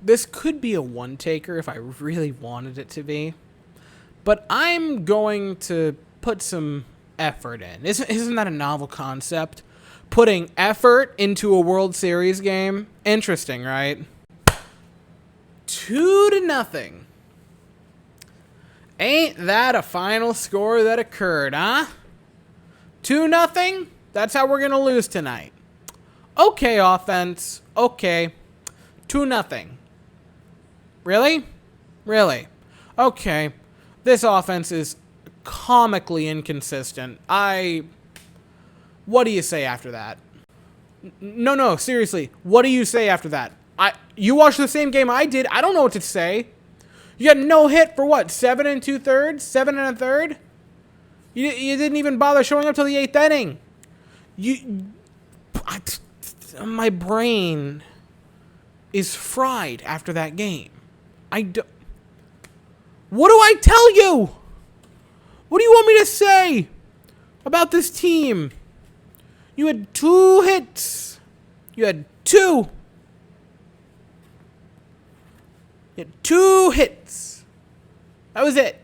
this could be a one-taker if I really wanted it to be. But I'm going to put some effort in. Isn't that a novel concept? Putting effort into a World Series game? Interesting, right? 2-0. Ain't that a final score that occurred, huh? 2-0? That's how we're going to lose tonight. Okay, offense. Okay. 2-0. Really? Really? Okay. This offense is comically inconsistent. What do you say after that? No, seriously. What do you say after that? You watched the same game I did. I don't know what to say. You got no hit for what? 7 2/3? 7 1/3? You didn't even bother showing up till the 8th inning. My brain is fried after that game. What do I tell you? What do you want me to say about this team? You had 2 hits. You had 2. You had 2 hits. That was it.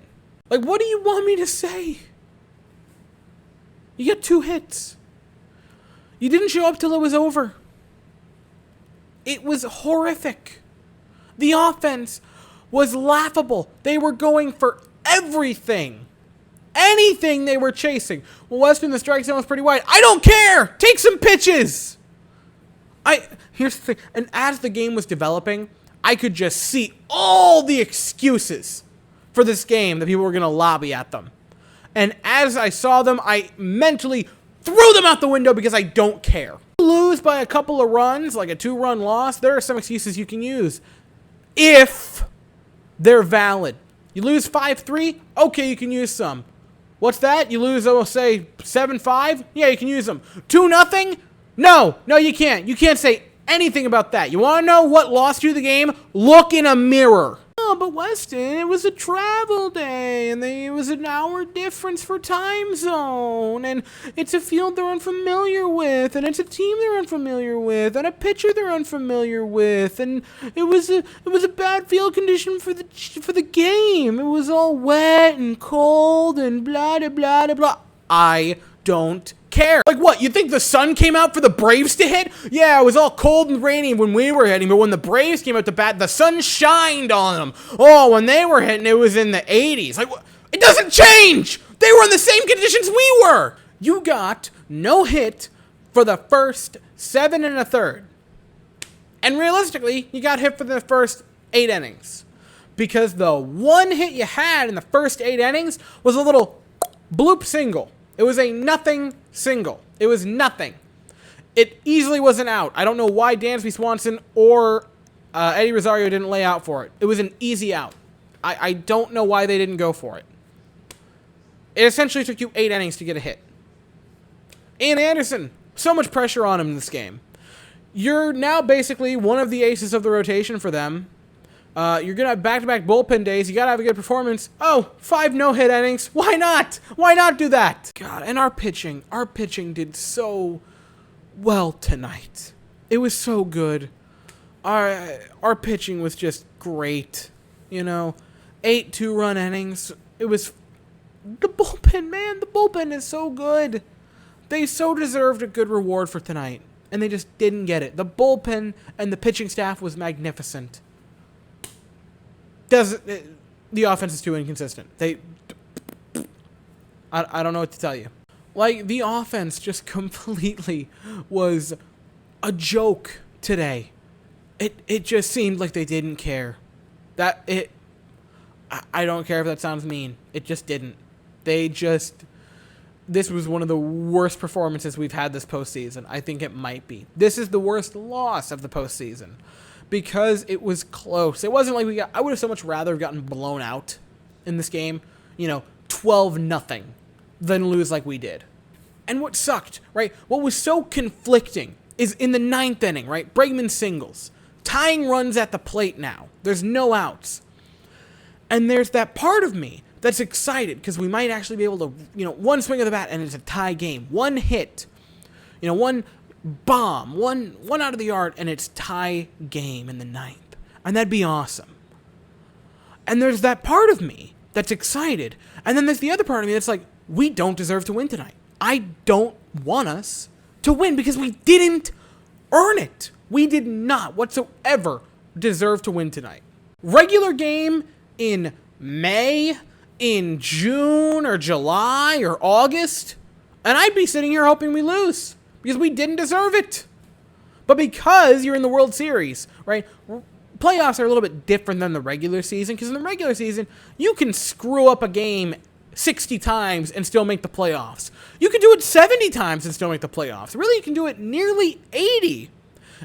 Like, what do you want me to say? You got 2 hits. You didn't show up till it was over. It was horrific. The offense was laughable. They were going for everything. Anything they were chasing. Well, Western, the strike zone was pretty wide. I don't care. Take some pitches. Here's the thing. And as the game was developing, I could just see all the excuses for this game that people were going to lobby at them. And as I saw them, I mentally threw them out the window because I don't care. Lose by a couple of runs, like a 2-run loss, there are some excuses you can use if they're valid. You lose 5-3, okay, you can use some. What's that? You lose, say, 7-5? Yeah, you can use them. 2-0? No, you can't. You can't say anything about that. You want to know what lost you the game? Look in a mirror. Oh, but Weston, it was a travel day, and it was an hour difference for time zone, and it's a field they're unfamiliar with, and it's a team they're unfamiliar with, and a pitcher they're unfamiliar with, and it was a bad field condition for the game. It was all wet and cold and blah blah blah blah. I don't care. Like what? You think the sun came out for the Braves to hit? Yeah, it was all cold and rainy when we were hitting, but when the Braves came out to bat, the sun shined on them. Oh, when they were hitting, it was in the 80s. Like, it doesn't change! They were in the same conditions we were! You got no hit for the first 7 1/3. And realistically, you got hit for the first 8 innings. Because the one hit you had in the first 8 innings was a little bloop single. It was a nothing single. It was nothing. It easily was an out. I don't know why Dansby Swanson or Eddie Rosario didn't lay out for it. It was an easy out. I don't know why they didn't go for it. It essentially took you 8 innings to get a hit. Ian Anderson, so much pressure on him in this game. You're now basically one of the aces of the rotation for them. You're going to have back-to-back bullpen days. You got to have a good performance. Oh, 5 no-hit innings. Why not? Why not do that? God, and our pitching did so well tonight. It was so good. Our pitching was just great. 8 2-run innings. It was the bullpen, man. The bullpen is so good. They so deserved a good reward for tonight, and they just didn't get it. The bullpen and the pitching staff was magnificent. The offense is too inconsistent. I don't know what to tell you. Like, the offense just completely was a joke today. It just seemed like they didn't care. I don't care if that sounds mean. It just didn't. This was one of the worst performances we've had this postseason. I think it might be. This is the worst loss of the postseason. Because it was close. It wasn't like I would have so much rather have gotten blown out in this game, 12-0, than lose like we did. And what sucked, right? What was so conflicting is in the 9th inning, right? Bregman singles. Tying runs at the plate now. There's no outs. And there's that part of me that's excited because we might actually be able to, one swing of the bat and it's a tie game. One hit, one bomb, one out of the yard, and it's tie game in the 9th. And that'd be awesome. And there's that part of me that's excited. And then there's the other part of me that's like, we don't deserve to win tonight. I don't want us to win because we didn't earn it. We did not whatsoever deserve to win tonight. Regular game in May, in June or July or August, and I'd be sitting here hoping we lose because we didn't deserve it. But because you're in the World Series, right? Playoffs are a little bit different than the regular season because in the regular season, you can screw up a game 60 times and still make the playoffs. You can do it 70 times and still make the playoffs. Really, you can do it nearly 80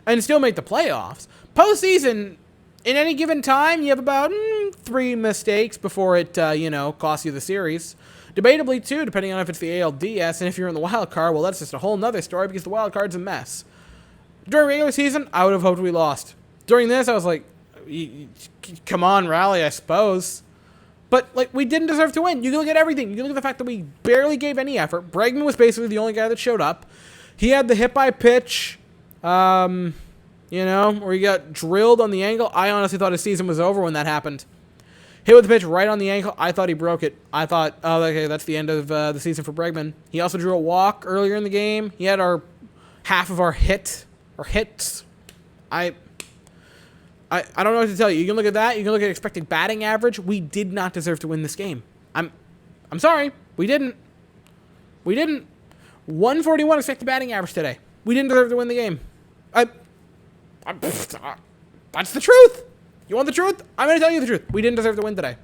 and still make the playoffs. Postseason, in any given time, you have about 3 mistakes before it, costs you the series. Debatably, 2, depending on if it's the ALDS, and if you're in the wild card, well, that's just a whole nother story because the wild card's a mess. During regular season, I would have hoped we lost. During this, I was like, come on, rally, I suppose. But, we didn't deserve to win. You can look at everything. You can look at the fact that we barely gave any effort. Bregman was basically the only guy that showed up. He had the hit by pitch, where he got drilled on the ankle. I honestly thought his season was over when that happened. Hit with the pitch right on the ankle. I thought he broke it. I thought, oh, okay, that's the end of the season for Bregman. He also drew a walk earlier in the game. He had half of our hits. I don't know what to tell you. You can look at that. You can look at expected batting average. We did not deserve to win this game. I'm sorry. We didn't. 141 expected batting average today. We didn't deserve to win the game. That's the truth. You want the truth? I'm going to tell you the truth. We didn't deserve to win today.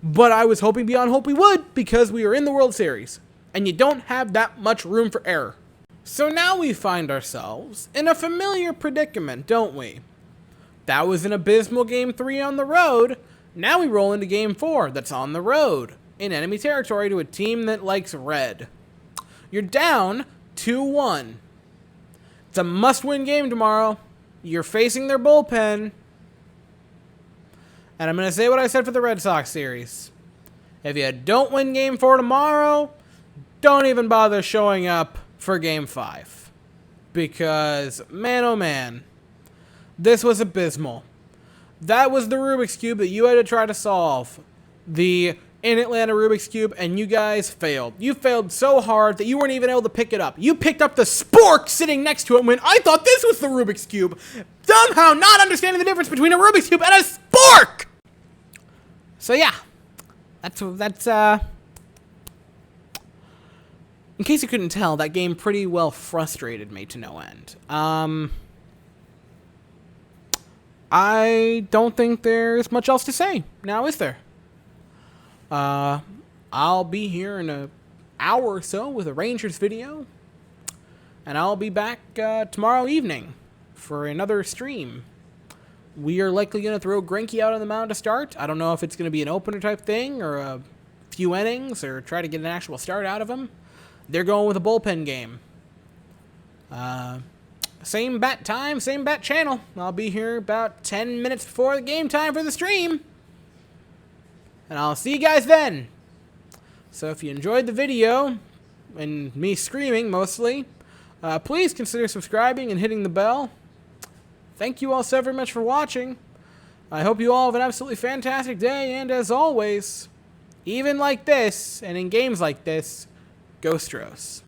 But I was hoping beyond hope we would because we are in the World Series. And you don't have that much room for error. So now we find ourselves in a familiar predicament, don't we? That was an abysmal Game 3 on the road. Now we roll into Game 4 that's on the road in enemy territory to a team that likes red. You're down 2-1. It's a must-win game tomorrow. You're facing their bullpen. And I'm going to say what I said for the Red Sox series. If you don't win Game 4 tomorrow, don't even bother showing up for Game 5. Because, man oh man, this was abysmal. That was the Rubik's Cube that you had to try to solve. The in Atlanta Rubik's Cube, and you guys failed. You failed so hard that you weren't even able to pick it up. You picked up the spork sitting next to it and went, I thought this was the Rubik's Cube. Somehow not understanding the difference between a Rubik's Cube and a spork! So yeah, that's in case you couldn't tell, that game pretty well frustrated me to no end. I don't think there's much else to say now, is there? I'll be here in an hour or so with a Rangers video, and I'll be back tomorrow evening for another stream. We are likely going to throw Greinke out on the mound to start. I don't know if it's going to be an opener type thing or a few innings or try to get an actual start out of him. They're going with a bullpen game. Same bat time, same bat channel. I'll be here about 10 minutes before the game time for the stream. And I'll see you guys then. So if you enjoyed the video, and me screaming mostly, please consider subscribing and hitting the bell. Thank you all so very much for watching. I hope you all have an absolutely fantastic day, and as always, even like this, and in games like this, go Astros.